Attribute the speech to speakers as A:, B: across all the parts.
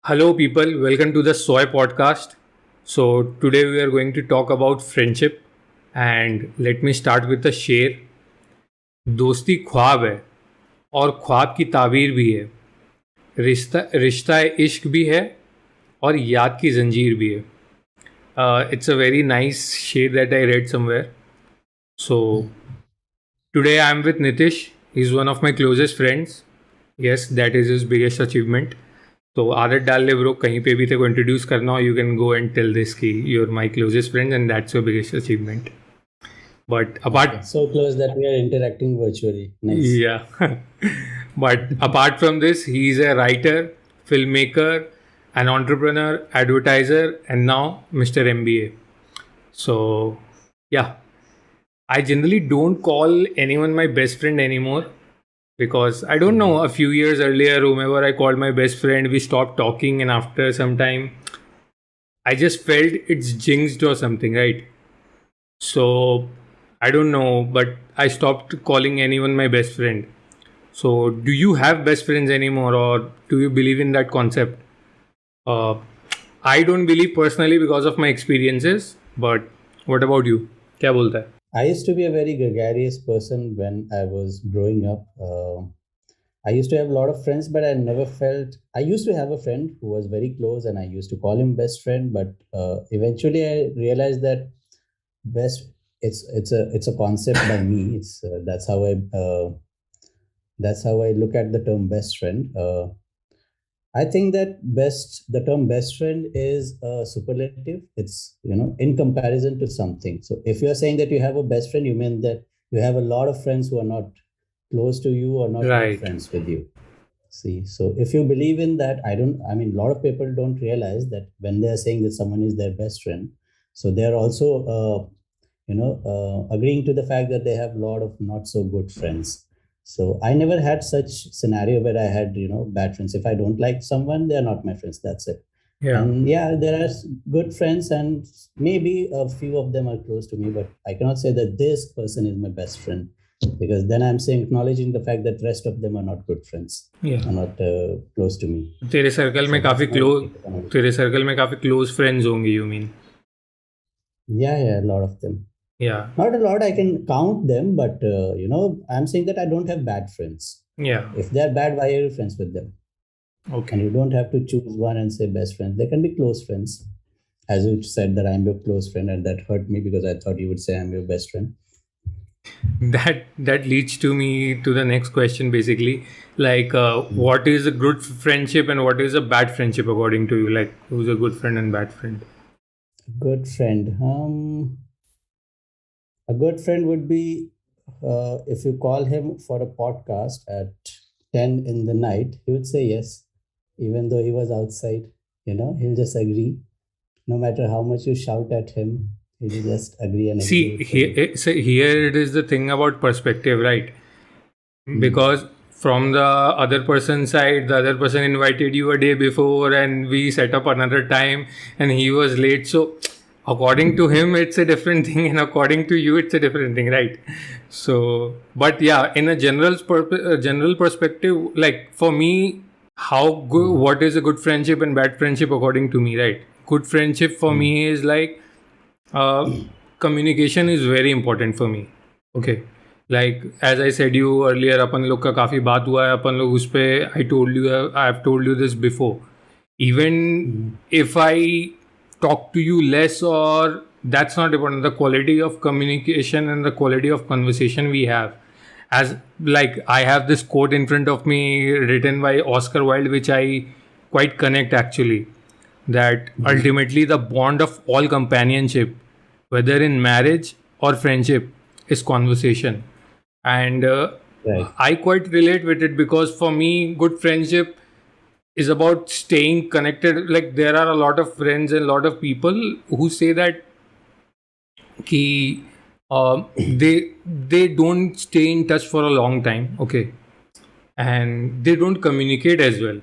A: Hello, people. Welcome to the SOY podcast. So, today we are going to talk about friendship. And let me start with a शेर. दोस्ती ख्वाब है और ख्वाब की ताबीर भी है. रिश्ता रिश्ता इश्क भी है और याद की जंजीर भी है. It's a very nice शेर that I read somewhere. So, today I am with Nitish. He's one of my closest friends. Yes, that is his biggest achievement. तो आदत डाल ले ब्रो, कहीं पे भी तेरे को इंट्रोड्यूस करना हो you can go and tell this की you are my closest friend and that's your biggest achievement. But apart,
B: So close that we are interacting virtually. Nice.
A: yeah, but apart from this, he is a writer, filmmaker, an entrepreneur, advertiser, and now Mr. MBA. So, yeah, I generally don't call anyone my best friend anymore because I don't know, a few years earlier, whomever I called my best friend, we stopped talking, and after some time, I just felt it's jinxed or something, right? So, I don't know, but I stopped calling anyone my best friend. So, do you have best friends anymore, or do you believe in that concept? Uh, I don't believe personally because of my experiences, but what about you? क्या बोलता है?
B: I used to be a very gregarious person when I was growing up. I used to have a lot of friends, but I never felt. I used to have a friend who was very close, and I used to call him best friend. But eventually, I realized that best it's a concept by me. It's that's how I look at the term best friend. I think that the term best friend is a superlative. It's, in comparison to something. So if you're saying that you have a best friend, you mean that you have a lot of friends who are not close to you or not
A: Right.
B: good friends with you. See, so if you believe in that, a lot of people don't realize that when they're saying that someone is their best friend, so they're also, agreeing to the fact that they have a lot of not so good friends. So I never had such scenario where I had, bad friends. If I don't like someone, they're not my friends. That's it.
A: Yeah.
B: And yeah, there are good friends, and maybe a few of them are close to me, but I cannot say that this person is my best friend, because then I'm saying, acknowledging the fact that rest of them are not good friends,
A: Yeah.
B: are not close to me.
A: तेरे circle में काफी close friends होंगे, you mean?
B: Yeah, a lot of them.
A: Yeah.
B: Not a lot, I can count them, but I'm saying that I don't have bad friends.
A: Yeah.
B: If they're bad, why are you friends with them?
A: Okay.
B: And you don't have to choose one and say best friend. They can be close friends. As you said that I'm your close friend, and that hurt me because I thought you would say I'm your best friend.
A: That leads to me to the next question, basically. Like, what is a good friendship and what is a bad friendship according to you? Like, who's a good friend and bad friend?
B: Good friend. A good friend would be if you call him for a podcast at 10 in the night, he would say yes, even though he was outside. He'll just agree. No matter how much you shout at him, he'll just agree and
A: See, here it is the thing about perspective, right? Because from the other person's side, the other person invited you a day before and we set up another time and he was late. So, according to him, it's a different thing, and according to you, it's a different thing, right? So, but yeah, in a general perspective, like for me, what is a good friendship and bad friendship according to me, right? Good friendship for me is like communication is very important for me. Okay, like as I said you earlier, अपन लोग का काफी बात हुआ है, अपन लोग उस पे I have told you this before. Even if I talk to you less, or that's not important, the quality of communication and the quality of conversation we have, as like I have this quote in front of me written by Oscar Wilde, which I quite connect actually, that ultimately the bond of all companionship, whether in marriage or friendship, is conversation. And
B: Right.
A: I quite relate with it because for me, good friendship is about staying connected. Like there are a lot of friends and a lot of people who say that they don't stay in touch for a long time, okay, and they don't communicate as well.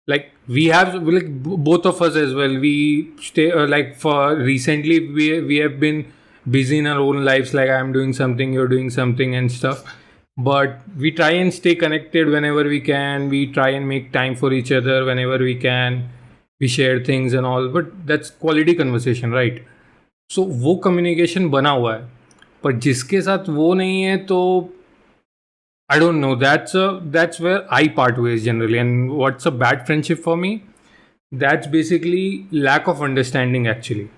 A: Like we have, like both of us as well. We stay like for recently we have been busy in our own lives. Like I'm doing something, you're doing something, and stuff. but we try and stay connected whenever we can. We try and make time for each other whenever we can. We share things and all, but that's quality conversation, right? So वो communication बना हुआ है, पर जिसके साथ वो नहीं है तो I don't know. That's where I part ways generally. And what's a bad friendship for me? That's basically lack of understanding actually.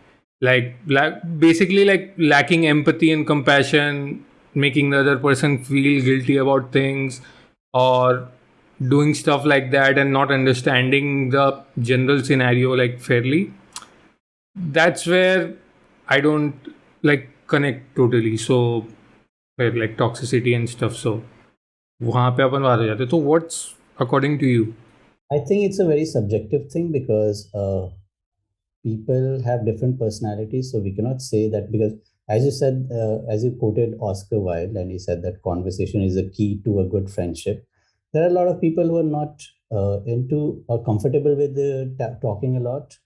A: Basically like lacking empathy and compassion, making the other person feel guilty about things, or doing stuff like that and not understanding the general scenario like fairly. That's where I don't like connect totally. So where like toxicity and stuff. So वहाँ पे अपन बात हो जाते, तो what's according to you?
B: I think it's a very subjective thing because people have different personalities, so we cannot say that because, as you said, as you quoted Oscar Wilde, and he said that conversation is a key to a good friendship. There are a lot of people who are not into or comfortable with talking a lot.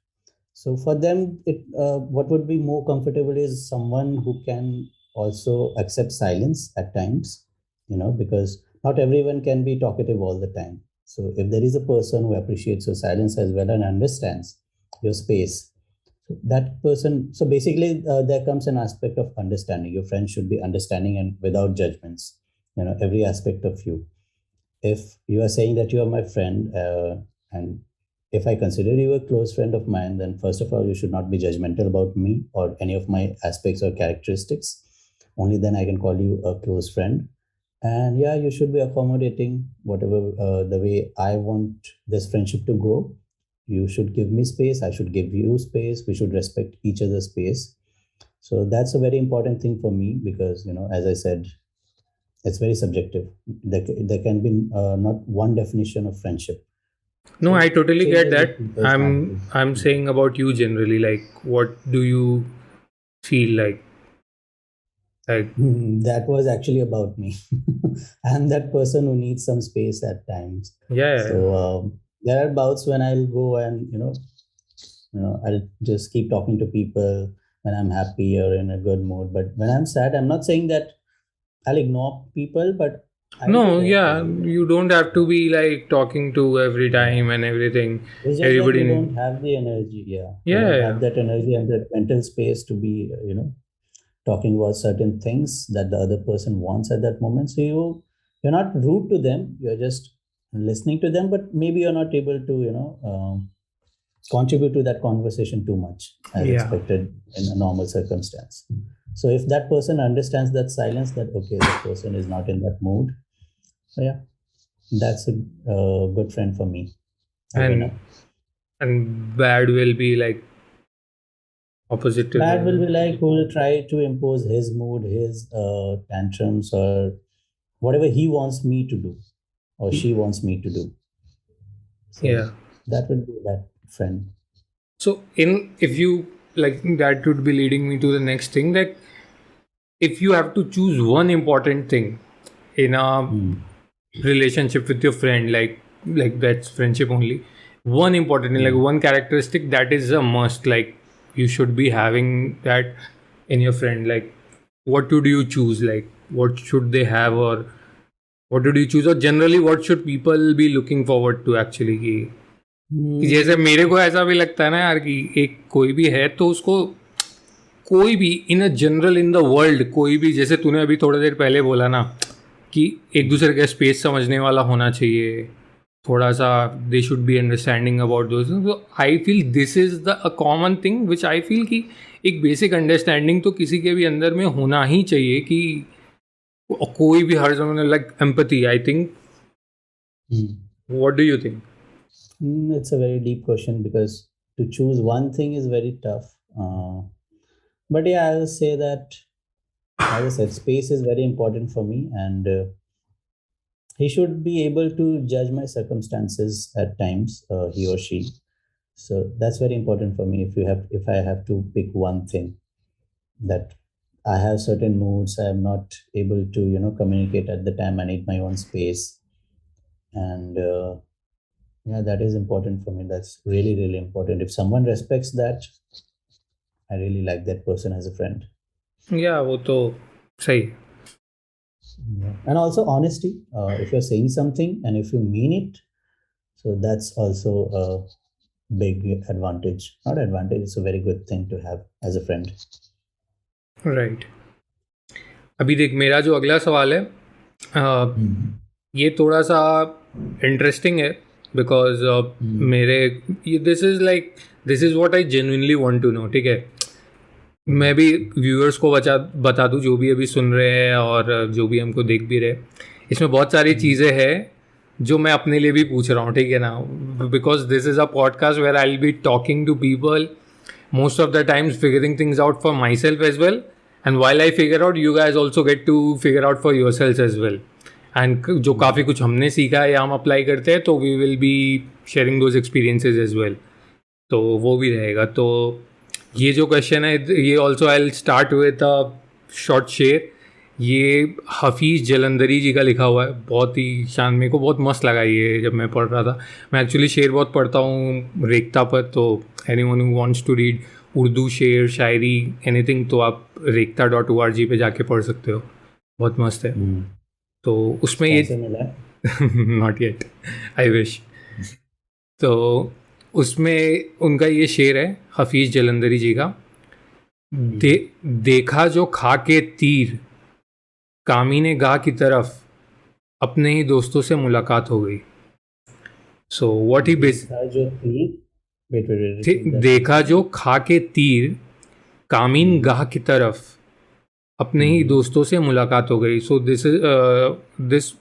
B: So for them, what would be more comfortable is someone who can also accept silence at times, because not everyone can be talkative all the time. So if there is a person who appreciates your silence as well and understands your space, that person, so basically there comes an aspect of understanding. Your friend should be understanding and without judgments, every aspect of you. If you are saying that you are my friend, and if I consider you a close friend of mine, then first of all, you should not be judgmental about me or any of my aspects or characteristics. Only then I can call you a close friend. And yeah, you should be accommodating whatever the way I want this friendship to grow. You should give me space. I should give you space. We should respect each other's space. So that's a very important thing for me because, as I said, it's very subjective. There can be not one definition of friendship.
A: No,
B: So
A: I
B: it
A: totally get
B: changes with
A: that.
B: people's
A: I'm
B: nowadays.
A: I'm saying about you generally. Like, what do you feel like? Like,
B: That was actually about me. I'm that person who needs some space at times.
A: yeah,
B: So there are bouts when I'll go and I'll just keep talking to people when I'm happy or in a good mood. But when I'm sad, I'm not saying that I'll ignore people, but I'll be
A: no,
B: there for
A: yeah,
B: you.
A: you don't have to be like talking to every
B: Yeah.
A: time and everything.
B: It's just that we
A: Everybody,
B: don't have the energy. Yeah, we
A: yeah,
B: don't
A: yeah,
B: have that energy and that mental space to be, talking about certain things that the other person wants at that moment. So you're not rude to them. You're just listening to them, but maybe you're not able to, contribute to that conversation too much as
A: yeah.
B: expected in a normal circumstance. So if that person understands that silence, that okay, this person is not in that mood. So yeah, that's a good friend for me, a winner.
A: And bad will be like opposite to
B: Bad will
A: the.
B: be like who will try to impose his mood, his tantrums, or whatever he wants me to do or she wants me to do. So
A: Yeah.
B: that would be that friend.
A: So in if you like that would be leading me to the next thing, that if you have to choose one important thing in a
B: Hmm.
A: relationship with your friend, like that's friendship only, one important thing, like
B: Hmm.
A: one characteristic that is a must, like you should be having that in your friend, like what would you choose, like what should they have, or what would you choose, or generally what should people be looking forward to actually, कि जैसे
B: Hmm.
A: मेरे को ऐसा भी लगता है ना यार कि एक कोई भी है तो उसको कोई भी in a general in the world, कोई भी, जैसे तूने अभी थोड़ी देर पहले बोला ना कि एक दूसरे का स्पेस समझने वाला होना चाहिए, थोड़ा सा they should be understanding about those, तो I feel this is the a common thing which I feel कि एक बेसिक अंडरस्टैंडिंग तो किसी के भी अंदर में होना ही चाहिए, कि कोई भी हर समय like empathy, I think.
B: Hmm.
A: What do you think?
B: It's a very deep question because to choose one thing is very tough. But yeah, I'll say that, as I said, space is very important for me, and he should be able to judge my circumstances at times, he or she. So that's very important for me. If I have to pick one thing, that I have certain moods, I am not able to, communicate at the time. I need my own space, and yeah, that is important for me. That's really, really important. If someone respects that, I really like that person as a friend.
A: या वो तो सही.
B: And also honesty. If you're saying something and if you mean it, so that's also a big advantage. Not advantage, it's a very good thing to have as a friend.
A: Right. अभी देख, मेरा जो अगला सवाल है ये थोड़ा सा इंटरेस्टिंग है बिकॉज मेरे this is what I genuinely want to know. ठीक है, मैं भी व्यूअर्स को बता दूं जो भी अभी सुन रहे हैं और जो भी हमको देख भी रहे, इसमें बहुत सारी चीज़ें हैं जो मैं अपने लिए भी पूछ रहा हूँ. ठीक है ना, because this is a podcast where I will be talking to people most of the times, figuring things out for myself as well, and while I figure out, you guys also get to figure out for yourselves as well. And जो काफ़ी कुछ हमने सीखा है या हम apply करते हैं, तो we will be sharing those experiences as well. तो वो भी रहेगा. तो ये जो क्वेश्चन है, ये also I will start with a short share. ये हफीज़ जलंधरी जी का लिखा हुआ है. बहुत ही शान, मेरे को बहुत मस्त लगा ये जब मैं पढ़ रहा था. मैं एक्चुअली शेर बहुत पढ़ता हूँ रेखता पर, तो anyone who wants to read Urdu sher shayari anything, तो आप rekhta.org पे जाके पढ़ सकते हो. बहुत मस्त है. तो उसमें ये नॉट येट, आई विश. तो उसमें उनका ये शेर है हफीज़ जलंधरी जी का. देखा जो खा के तीर कामीने गाह की तरफ, अपने ही दोस्तों से मुलाकात हो गई. सो व्हाट ही देखा जो खा के तीर कामीन गाह की तरफ, अपने ही दोस्तों से मुलाकात हो गई. So this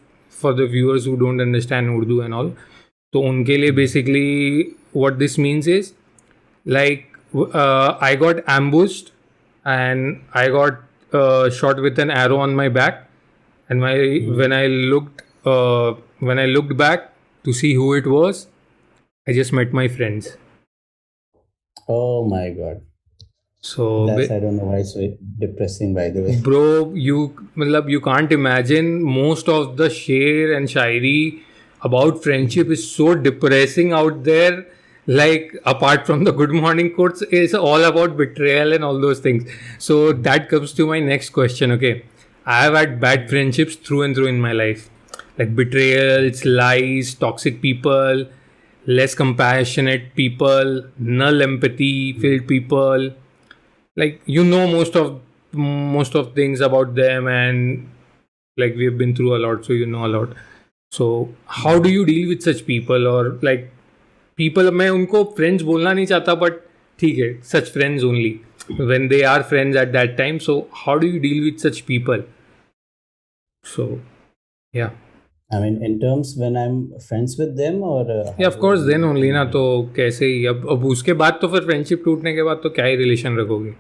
A: for the viewers who don't understand Urdu and all, तो उनके लिए basically what this means is like I got ambushed and I got shot with an arrow on my back, and when I looked back to see who it was, I just met my friends.
B: Oh my God.
A: So
B: I don't know why it's so depressing, by the way.
A: Bro, you can't imagine, most of the sher and shairi about friendship is so depressing out there. Like, apart from the good morning quotes, it's all about betrayal and all those things. So that comes to my next question. Okay, I have had bad friendships through and through in my life, like betrayals, lies, toxic people, less compassionate people, null empathy filled people. Like, you know, most of things about them, and like we've been through a lot, so you know a lot. So how do you deal with such people, or like people, मैं उनको friends बोलना नहीं चाहता, but ठीक है, सच friends only when they are friends at that time. So how do you deal with such people? So yeah,
B: I mean, in terms when I'm friends with them, or
A: yeah, of course, then only ना. तो कैसे ही, अब उसके बाद तो फिर friendship टूटने के बाद तो क्या ही रिलेशन रखोगे,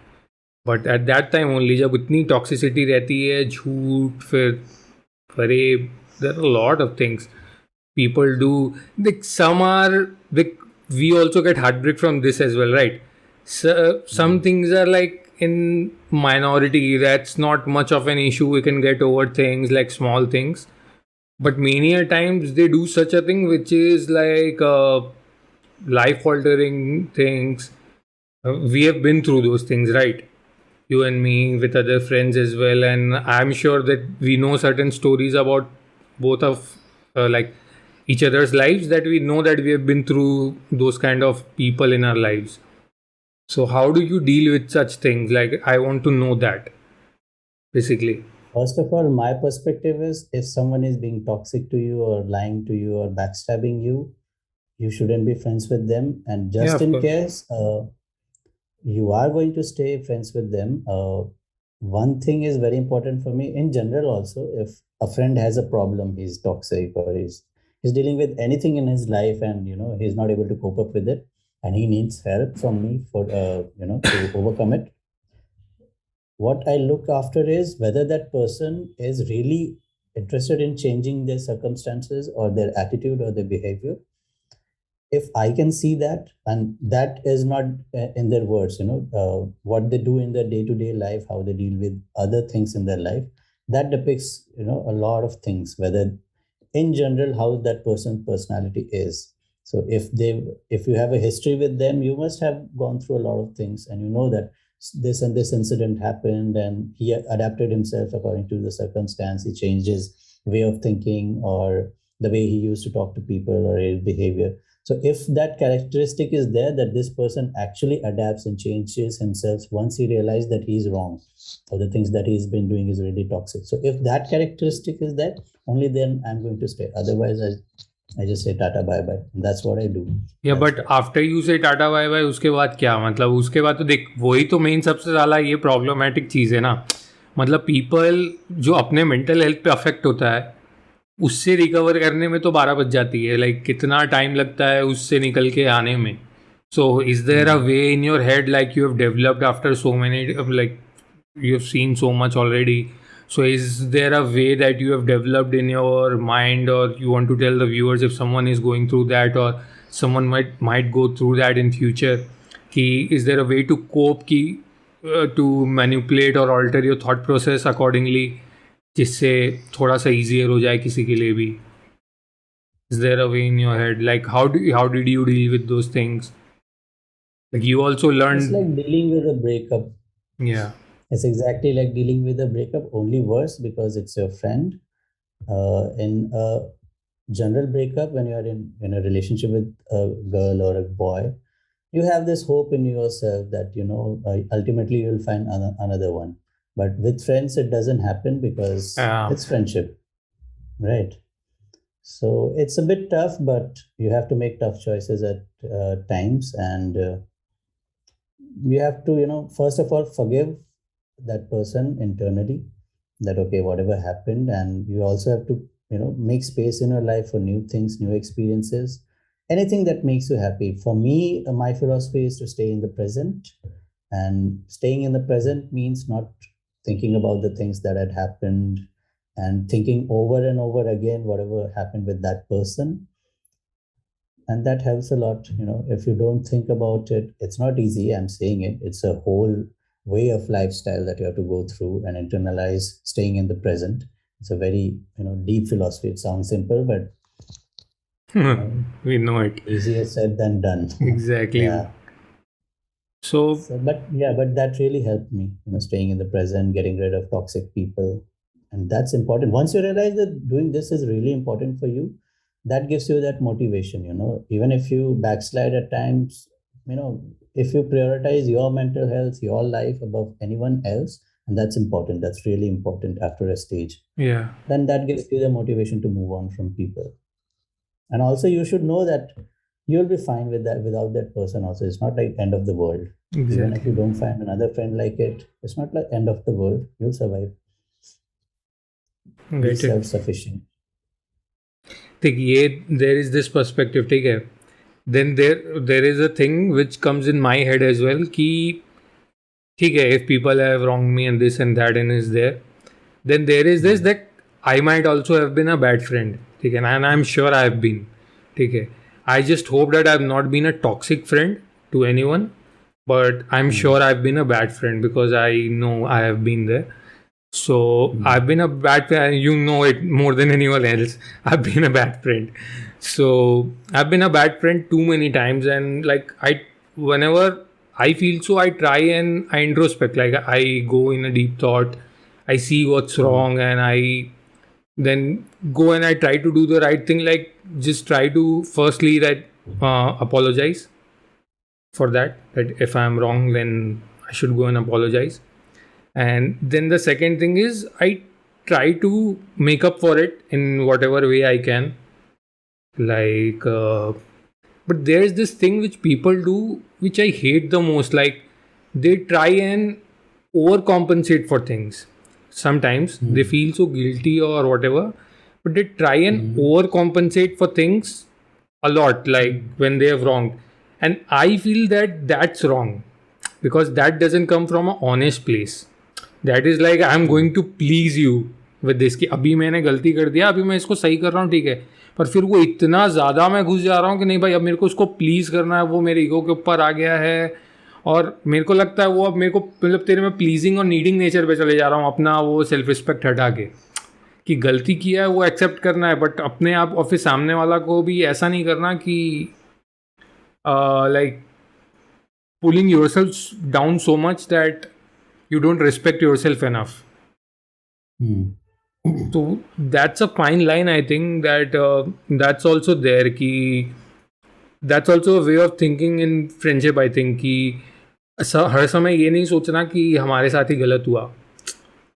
A: but at that time only, जब इतनी टॉक्सिसिटी रहती है, झूठ, फिर फरेब, there are lot of things people do. Like, some are, like, we also get heartbreak from this as well, right? So some things are like in minority, that's not much of an issue, we can get over things like small things. But many a times they do such a thing which is like life altering things. We have been through those things, right? You and me, with other friends as well, and I'm sure that we know certain stories about both of like each other's lives, that we know that we have been through those kind of people in our lives. So how do you deal with such things? Like, I want to know that, basically.
B: First of all, my perspective is, if someone is being toxic to you or lying to you or backstabbing you, you shouldn't be friends with them. And just in case you are going to stay friends with them, one thing is very important for me in general also. If a friend has a problem, he's toxic, or he's dealing with anything in his life, and he's not able to cope up with it, and he needs help from me for to overcome it, what I look after is whether that person is really interested in changing their circumstances or their attitude or their behavior. If I can see that, and that is not in their words, what they do in their day-to-day life, how they deal with other things in their life, that depicts a lot of things, whether in general how that person's personality is. So if you have a history with them, you must have gone through a lot of things, and you know that this and this incident happened, and he adapted himself according to the circumstance. He changed his way of thinking, or the way he used to talk to people, or his behavior. So if that characteristic is there, that this person actually adapts and changes himself once he realizes that he's wrong, or the things that he's been doing is really toxic. So if that characteristic is there, only then I'm going to stay. Otherwise, I just say tata bye bye. That's what I do.
A: Yeah, but after you say tata bye bye, उसके बाद क्या? मतलब उसके बाद तो देख, वही तो मेन सबसे ज़्यादा ये प्रॉब्लमेटिक चीज़ है ना. मतलब पीपल जो अपने मेंटल हेल्थ पे अफेक्ट होता है, उससे रिकवर करने में तो 12 बज जाती है. लाइक कितना टाइम लगता है उससे निकल के आने में. So is there a way in your head, like you have developed after so many, like you have seen so much already, so is there a way that you have developed in your mind, or you want to tell the viewers if someone is going through that, or someone might go through that in future, ki is there a way to cope, ki to manipulate or alter your thought process accordingly, जिससे थोड़ा सा easier हो जाए किसी के लिए भी? Is there a way in your head, like how did you deal with those things? Like you also learned.
B: It's like dealing with a breakup.
A: Yeah.
B: It's exactly like dealing with a breakup, only worse because it's your friend. In a general breakup, when you are in a relationship with a girl or a boy, you have this hope in yourself that, ultimately you'll find another one. But with friends, it doesn't happen because it's friendship, right? So it's a bit tough, but you have to make tough choices at times, and you have to, first of all, forgive that person internally, that okay, whatever happened, and you also have to make space in your life for new things, new experiences, anything that makes you happy. For me, my philosophy is to stay in the present, and staying in the present means not thinking about the things that had happened and thinking over and over again whatever happened with that person. And that helps a lot. If you don't think about it, it's not easy, I'm saying it, it's a whole way of lifestyle that you have to go through and internalize staying in the present. It's a very deep philosophy. It sounds simple, but
A: we know it.
B: Easier said than done.
A: Exactly.
B: Yeah. So, but that really helped me, staying in the present, getting rid of toxic people. And that's important. Once you realize that doing this is really important for you, that gives you that motivation, even if you backslide at times, if you prioritize your mental health, your life above anyone else, and that's important, that's really important after a stage.
A: Yeah.
B: Then that gives you the motivation to move on from people. And also you should know that you'll be fine with that, without that person also. It's not like end of the world.
A: Exactly.
B: Even if you don't find another friend like it, it's not like end of the world. You'll survive. Be self-sufficient.
A: There is this perspective, ठीक है. Then there is a thing which comes in my head as well, कि ठीक है, if people have wronged me and this and that and is there, then there is this that I might also have been a bad friend, ठीक है, and I'm sure I have been, ठीक है. I just hope that I have not been a toxic friend to anyone, but I'm sure I've been a bad friend because I know I have been there. So I've been a bad friend, you know it more than anyone else. I've been a bad friend. So I've been a bad friend too many times, and like whenever I feel so, I try and I introspect, like I go in a deep thought, I see what's wrong, and I then go and I try to do the right thing, like just try to firstly that apologize for that if I'm wrong, then I should go and apologize. And then the second thing is I try to make up for it in whatever way I can. Like, but there's this thing which people do, which I hate the most. Like, they try and overcompensate for things. Sometimes they feel so guilty or whatever, but they try and overcompensate for things a lot, like when they have wronged. And I feel that that's wrong because that doesn't come from an honest place. That is like I am going to please you with this कि अभी मैंने गलती कर दिया, अभी मैं इसको सही कर रहा हूँ, ठीक है, पर फिर वो इतना ज़्यादा मैं घुस जा रहा हूँ कि नहीं भाई अब मेरे को उसको प्लीज़ करना है, वो मेरे ईगो के ऊपर आ गया है. और मेरे को लगता है वो अब मेरे को मतलब तेरे में प्लीजिंग और नीडिंग नेचर पे चले जा रहा हूँ, अपना वो सेल्फ रिस्पेक्ट हटा के कि गलती किया है वो एक्सेप्ट करना है, बट अपने आप और फिर सामने वाला को भी ऐसा नहीं करना कि like pulling yourself down so much that you don't respect yourself enough.
B: Hmm.
A: So that's a fine line. I think that that's also there. Ki, that's also a way of thinking in friendship. I think कि हर समय ये नहीं सोचना कि हमारे साथ ही गलत हुआ.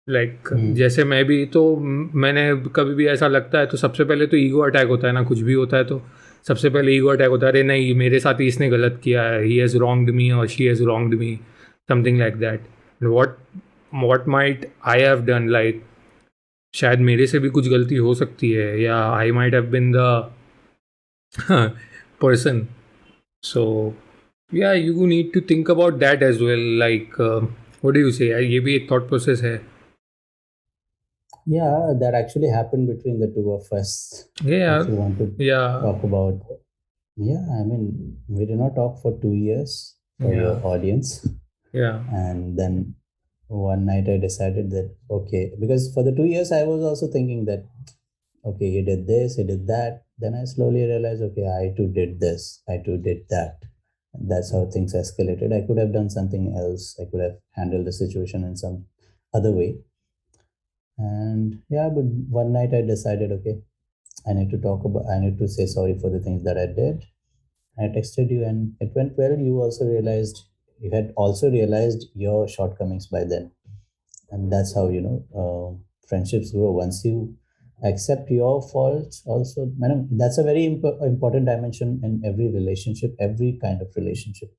A: लाइक जैसे मैं भी तो मैंने कभी भी ऐसा लगता है तो सबसे पहले तो ईगो अटैक होता है ना, कुछ भी होता है तो सबसे पहले ईगो अटैक होता है, अरे नहीं मेरे साथ ही इसने गलत किया है, ही हैज़ रॉन्ग्ड मी और she has wronged me, something like that. What might I have done, like शायद मेरे से भी कुछ गलती हो सकती है, या I might have been the person. So yeah you need to think about that as well. Like what do you say, ये भी एक थॉट प्रोसेस है.
B: Yeah, that actually happened between the two of us.
A: Yeah,
B: If you want to
A: yeah,
B: talk about, yeah, I mean, we did not talk for 2 years for your
A: yeah,
B: audience.
A: yeah,
B: And then one night I decided that, okay, because for the 2 years I was also thinking that, okay, he did this, he did that. Then I slowly realized, okay, I too did this, I too did that. And that's how things escalated. I could have done something else. I could have handled the situation in some other way. And yeah, but one night I decided, okay, I need to say sorry for the things that I did. I texted you and it went well. You had also realized your shortcomings by then. And that's how, friendships grow. Once you accept your faults also, madam, that's a very important dimension in every relationship, every kind of relationship.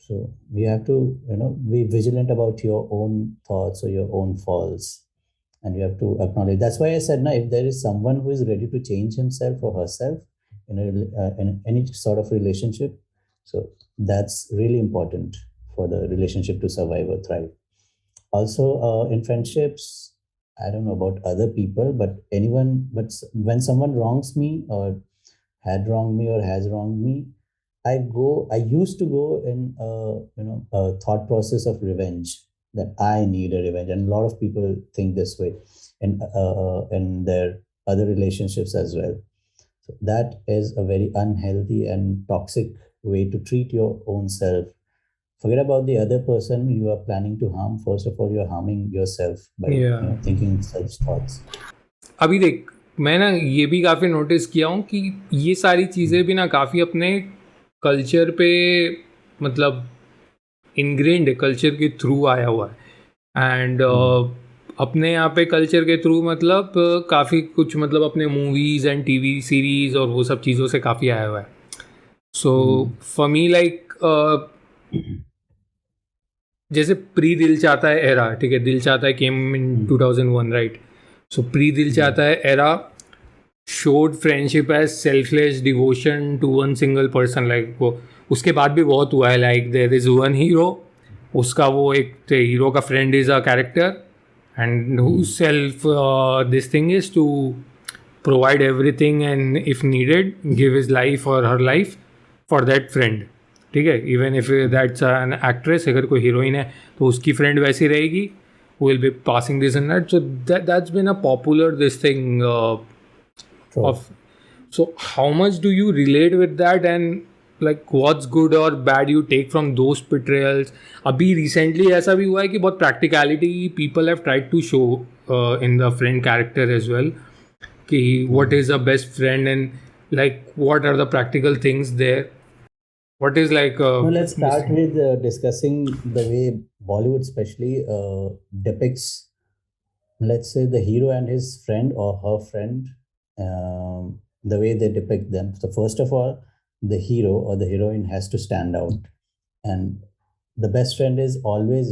B: So you have to, be vigilant about your own thoughts or your own faults, and you have to acknowledge. That's why I said, now, if there is someone who is ready to change himself or herself in any sort of relationship, so that's really important for the relationship to survive or thrive. Also, in friendships, I don't know about other people, but when someone wrongs me or had wronged me or has wronged me, I used to go in a thought process of revenge, that I need a revenge. And a lot of people think this way in their other relationships as well. So that is a very unhealthy and toxic way to treat your own self. Forget about the other person you are planning to harm. First of all, you're harming yourself by
A: yeah.
B: thinking such thoughts.
A: अभी देख, मैं ना ये भी काफ़ी notice किया हूँ कि ये सारी चीज़ें भी ना काफ़ी अपने कल्चर पे, मतलब इनग्रेन्ड कल्चर के थ्रू आया हुआ है. एंड अपने यहाँ पे कल्चर के थ्रू मतलब काफ़ी कुछ, मतलब अपने मूवीज़ एंड टीवी सीरीज़ और वो सब चीज़ों से काफ़ी आया हुआ है. सो फॉर मी लाइक जैसे प्री दिल चाहता है एरा, ठीक है, दिल चाहता है केम इन 2001, राइट. सो प्री दिल चाहता है era showed friendship as selfless devotion to one single person. Like वो उसके बाद भी बहुत हुआ है. Like there is one hero, उसका वो एक हीरो का friend is a character and whose self this thing is to provide everything and if needed give his life or her life for that friend. ठीक है, even if that's an actress, अगर कोई heroine है तो उसकी friend वैसी रहेगी, will be passing this and that. So that's been a popular this thing of. So how much do you relate with that, and like what's good or bad you take from those portrayals? अभी recently ऐसा भी हुआ है कि बहुत practicality people have tried to show in the friend character as well, कि what is a best friend and like what are the practical things there. What is like
B: Now let's start with discussing the way Bollywood especially depicts, let's say, the hero and his friend or her friend, the way they depict them. So first of all, the hero or the heroine has to stand out, and the best friend is always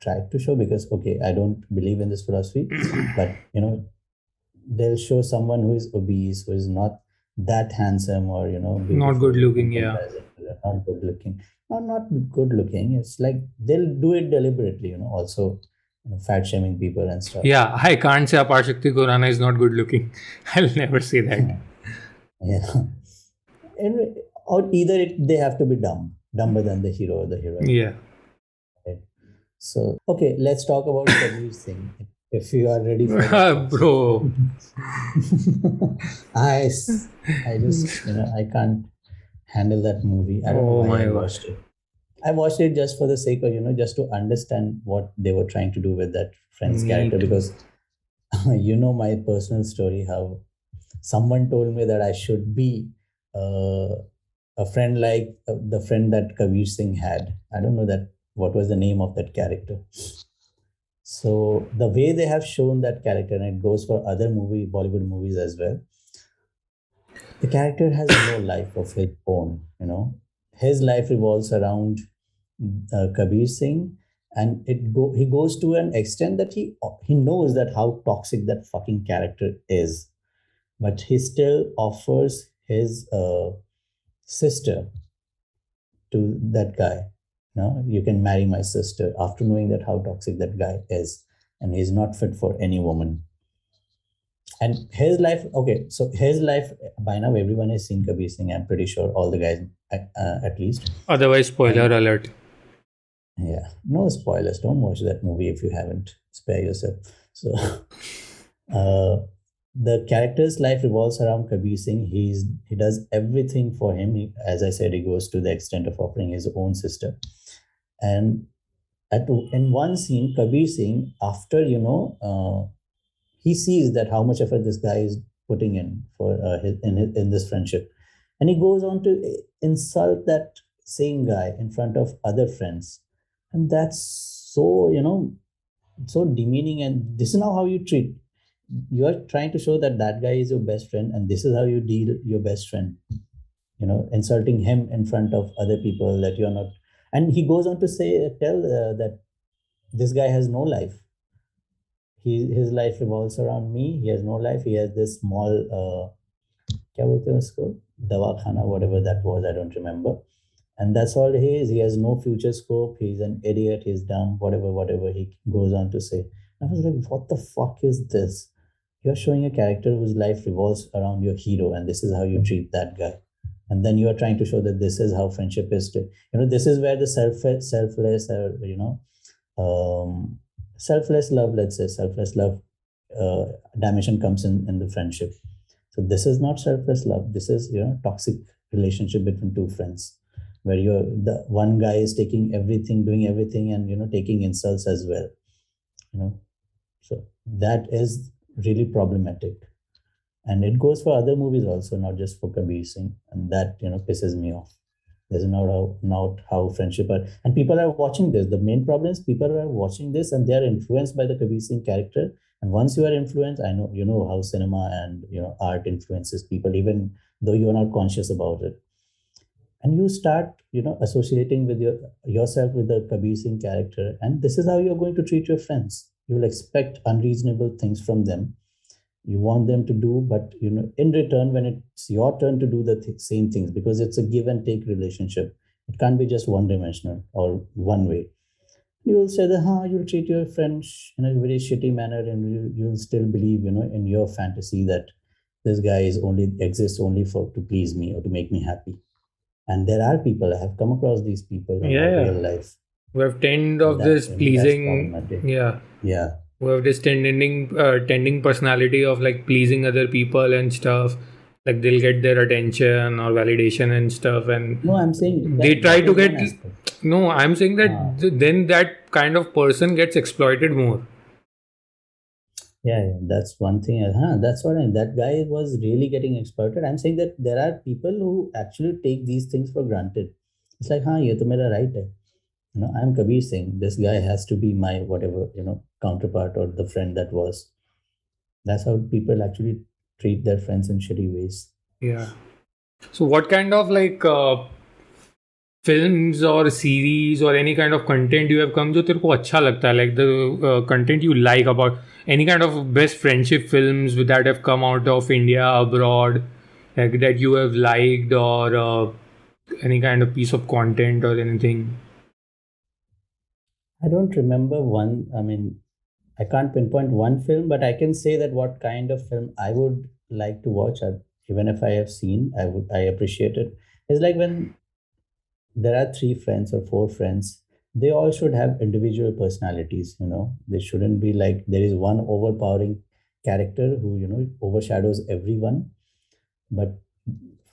B: tried to show, because okay, I don't believe in this philosophy, but they'll show someone who is obese, who is not that handsome, or
A: not good looking, yeah.
B: not good looking, not good looking. It's like they'll do it deliberately, also fat shaming people and stuff.
A: Yeah, I can't say Apar Shakti Khurrana is not good looking. I'll never say that.
B: Yeah. And, or either they have to be dumber than the hero or the heroine.
A: Yeah.
B: Right? So, okay, let's talk about the news thing. If you are ready for that.
A: Bro.
B: I just, I can't handle that movie. I don't know
A: Oh
B: why
A: my
B: I
A: god.
B: watched it. I watched it just for the sake of, just to understand what they were trying to do with that friend's
A: Me
B: character.
A: too.
B: Because my personal story, how someone told me that I should be uh, a friend like the friend that Kabir Singh had. I don't know that what was the name of that character. So the way they have shown that character, and it goes for other Bollywood movies as well, the character has no life of his own. His life revolves around Kabir Singh, and he goes to an extent that he knows that how toxic that fucking character is, but he still offers his sister to that guy. No, you can marry my sister after knowing that how toxic that guy is, and he's not fit for any woman. And his life, okay, so his life, by now everyone has seen Kabir Singh. I'm pretty sure all the guys, at least.
A: Otherwise, spoiler
B: And
A: alert.
B: yeah, no spoilers. Don't watch that movie if you haven't. Spare yourself. So, uh, the character's life revolves around Kabir Singh. He does everything for him. As I said, he goes to the extent of offering his own sister. And in one scene, Kabir Singh, after he sees that how much effort this guy is putting in for in this friendship, and he goes on to insult that same guy in front of other friends, and that's so so demeaning. And this is now how you treat. You are trying to show that that guy is your best friend, and this is how you deal your best friend. Insulting him in front of other people that you're not. And he goes on to tell that this guy has no life. His life revolves around me. He has no life. He has this small क्या बोलते हैं उसको दवाखाना, whatever that was, I don't remember. And that's all he is. He has no future scope. He's an idiot. He's dumb. Whatever he goes on to say. And I was like, what the fuck is this? You're showing a character whose life revolves around your hero, and this is how you treat that guy. And then you are trying to show that this is how friendship is. This is where the selfless, um, selfless love, let's say, selfless love dimension comes in the friendship. So this is not selfless love. This is toxic relationship between two friends, where the one guy is taking everything, doing everything, and taking insults as well. You know, so that is really problematic, and it goes for other movies also, not just for Kabir Singh, and that pisses me off. This is not how friendship are, and people are watching this. The main problem is people are watching this and they are influenced by the Kabir Singh character. And once you are influenced, I know how cinema and art influences people, even though you are not conscious about it. And you start associating with yourself with the Kabir Singh character, and this is how you're going to treat your friends. You will expect unreasonable things from them. You want them to do, but in return, when it's your turn to do the same things, because it's a give and take relationship, it can't be just one dimensional or one way. You will say that you'll treat your friends in a very shitty manner, and you'll still believe in your fantasy that this guy is only exists only for to please me or to make me happy. And there are people, I have come across these people in my
A: Yeah, yeah.
B: real life.
A: We have tend
B: So
A: of this
B: that's
A: pleasing.
B: problematic.
A: Yeah.
B: Yeah.
A: We have this tending personality of like pleasing other people and stuff. Like they'll get their attention or validation and stuff, and
B: No, I'm saying
A: they
B: that
A: try
B: that
A: to
B: is
A: get.
B: one aspect.
A: No, I'm saying that
B: uh,
A: then that kind of person gets exploited more.
B: Yeah, that's one thing. That's what that guy was really getting exploited. I'm saying that there are people who actually take these things for granted. It's like, ye to mera right hai. I'm Kabir Singh. This guy has to be my whatever, counterpart or the friend that was. That's how people actually treat their friends in shitty ways.
A: Yeah. So, what kind of like films or series or any kind of content you have come जो तेरे को अच्छा लगता है, like the content you like about any kind of best friendship films that have come out of India abroad, like that you have liked, or any kind of piece of content or anything.
B: I don't remember one. I mean, I can't pinpoint one film, but I can say that what kind of film I would like to watch, even if I have seen, I appreciate it. It's like when there are three friends or four friends, they all should have individual personalities. They shouldn't be like there is one overpowering character who overshadows everyone. But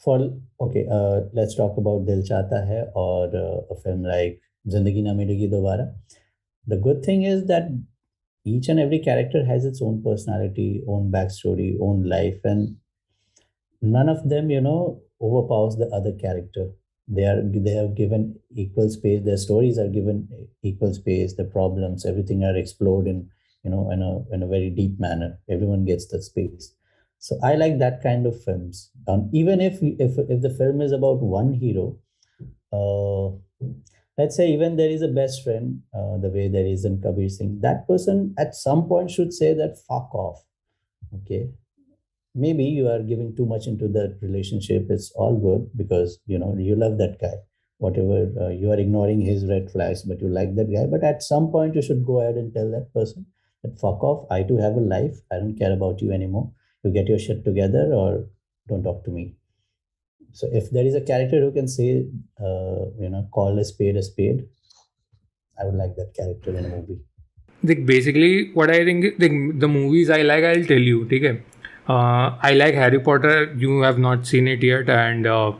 B: For okay, let's talk about Dil Chahta Hai or a film like Zindagi Na Milegi Dobara. The good thing is that each and every character has its own personality, own backstory, own life, and none of them, overpowers the other character. They are given equal space. Their stories are given equal space. The problems, everything are explored in a very deep manner. Everyone gets the space. So I like that kind of films. Even if the film is about one hero, uh, let's say even there is a best friend, the way there is in Kabir Singh, that person at some point should say that fuck off. Okay, maybe you are giving too much into that relationship. It's all good because you love that guy. Whatever, you are ignoring his red flags, but you like that guy. But at some point, you should go ahead and tell that person that fuck off. I too have a life. I don't care about you anymore. You get your shit together or don't talk to me. So if there is a character who can say, call a spade, I would like that character in a movie.
A: Like basically, what I think the movies I like, I'll tell you. Okay, I like Harry Potter. You have not seen it yet, and uh,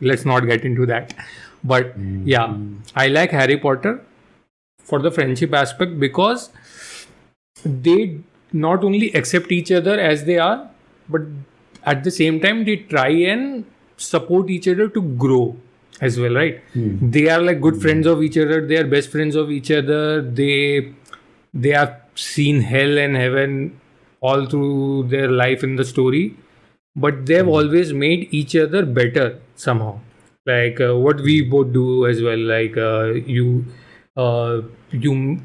A: let's not get into that. But yeah, I like Harry Potter for the friendship aspect because they not only accept each other as they are, but at the same time they try and support each other to grow as well, right? They are like good friends of each other. They are best friends of each other. They have seen hell and heaven all through their life in the story, but they've always made each other better somehow. Like what we both do as well. Like you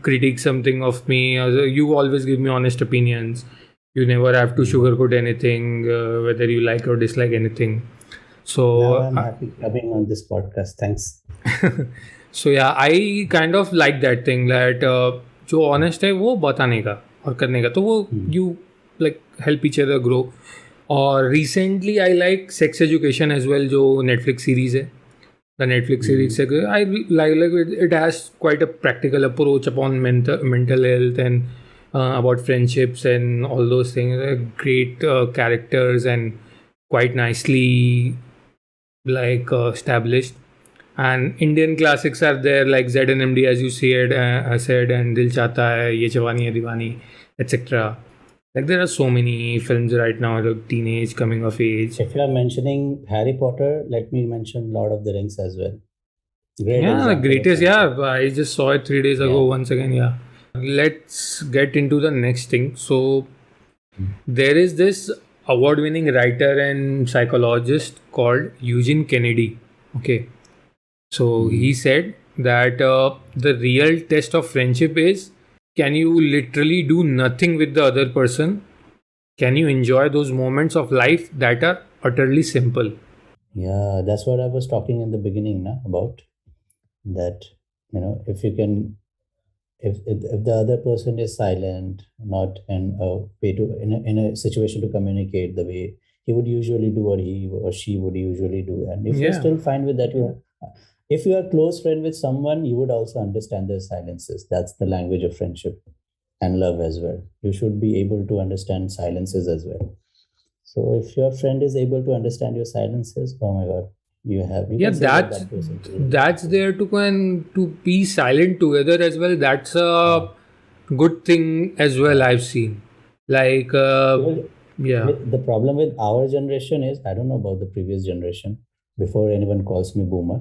A: critique something of me. You always give me honest opinions. You never have to sugarcoat anything, whether you like or dislike anything.
B: Now
A: So
B: I'm happy coming on this podcast. Thanks.
A: so yeah, I kind of like that thing that जो honest है वो बताने का और करने का तो वो you like help each other grow. और recently I like Sex Education as well जो Netflix series है. The Netflix series है I like it has quite a practical approach upon mental health and about friendships and all those things. Great characters and quite nicely like established. And Indian classics are there like ZNMD as you said and Dil Chahta Hai, Ye Jawani Hai Diwani, etc. Like there are so many films right now, like teenage, coming of age.
B: If you are mentioning Harry Potter, let me mention Lord of the Rings as well. Great
A: Yeah, the
B: example of
A: greatest.
B: friendship.
A: Yeah, I just saw it 3 days ago
B: Yeah.
A: once again. Yeah. Let's get into the next thing. So there is this award-winning writer and psychologist called Eugene Kennedy. Okay. So he said that the real test of friendship is, can you literally do nothing with the other person? Can you enjoy those moments of life that are utterly simple?
B: Yeah, that's what I was talking in the beginning now about that. If you can, if the other person is silent, not in a way to in a situation to communicate the way he would usually do or he or she would usually do, and if you're
A: Yeah.
B: still fine with that, if you are close friend with someone, you would also understand their silences. That's the language of friendship and love as well. You should be able to understand silences as well. So if your friend is able to understand your silences, oh my god, you
A: Yeah,
B: can say that that person is really
A: that's
B: good.
A: there to be silent together as well. That's a good thing as well. I've seen. Like
B: Because
A: yeah.
B: the problem with our generation is, I don't know about the previous generation. Before anyone calls me boomer,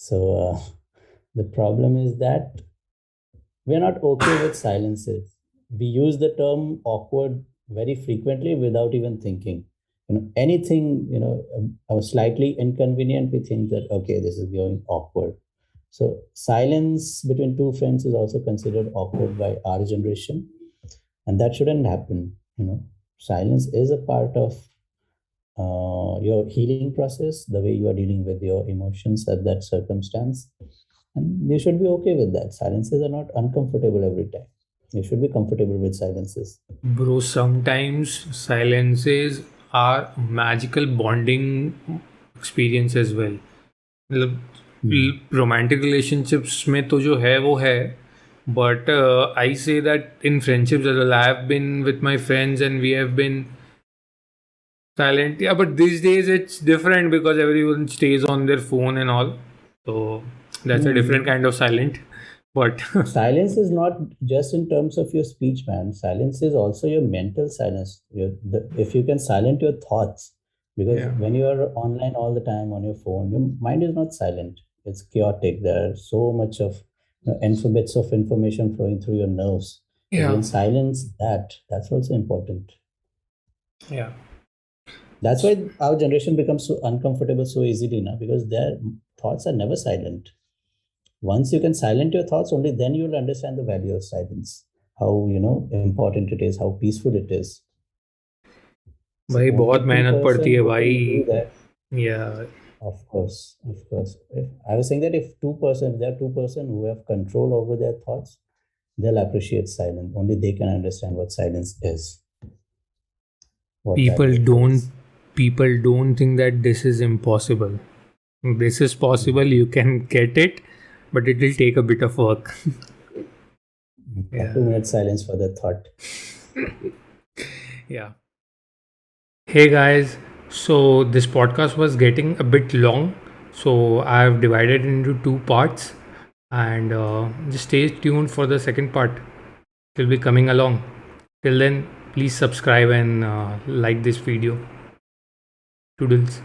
B: so the problem is that we're not okay with silences. We use the term awkward very frequently without even thinking. Anything, slightly inconvenient, we think that, okay, this is going awkward. So silence between two friends is also considered awkward by our generation. And that shouldn't happen. Silence is a part of your healing process, the way you are dealing with your emotions at that circumstance. And you should be okay with that. Silences are not uncomfortable every time. You should be comfortable with silences.
A: Bro, sometimes silences are magical bonding experience as well. मतलब romantic relationships में तो जो है वो है, but I say that in friendships as well, I have been with my friends and we have been Silent, yeah, but these days it's different because everyone stays on their phone and all. So that's a different
B: Hmm.
A: kind of silent. But
B: Silence is not just in terms of your speech, man. Silence is also your mental silence. If you can silence your thoughts, because
A: yeah,
B: when you are online all the time on your phone, your mind is not silent. It's chaotic. There are so much of alphabets of information flowing through your nerves. If you
A: yeah,
B: can silence that, that's also important.
A: yeah.
B: That's why our generation becomes so uncomfortable so easily now, because their thoughts are never silent. Once you can silence your thoughts, only then you will understand the value of silence, how important it is, how peaceful it is. So
A: भाई
B: only
A: बहुत
B: two
A: मेहनत पड़ती
B: person
A: है
B: who
A: भाई.
B: can do that.
A: Yeah,
B: Of course. If I was saying that if there are two person who have control over their thoughts, they'll appreciate silence. Only they can understand what silence is, what value
A: people
B: it
A: don't
B: holds.
A: people don't think that this is impossible. This is possible. You can get it, but it will take a bit of work.
B: A
A: Yeah,
B: 2 minute silence for the thought.
A: yeah. Hey guys, so this podcast was getting a bit long, so I've divided it into two parts, and just stay tuned for the second part. It will be coming along. Till then, please subscribe and like this video. Toodles.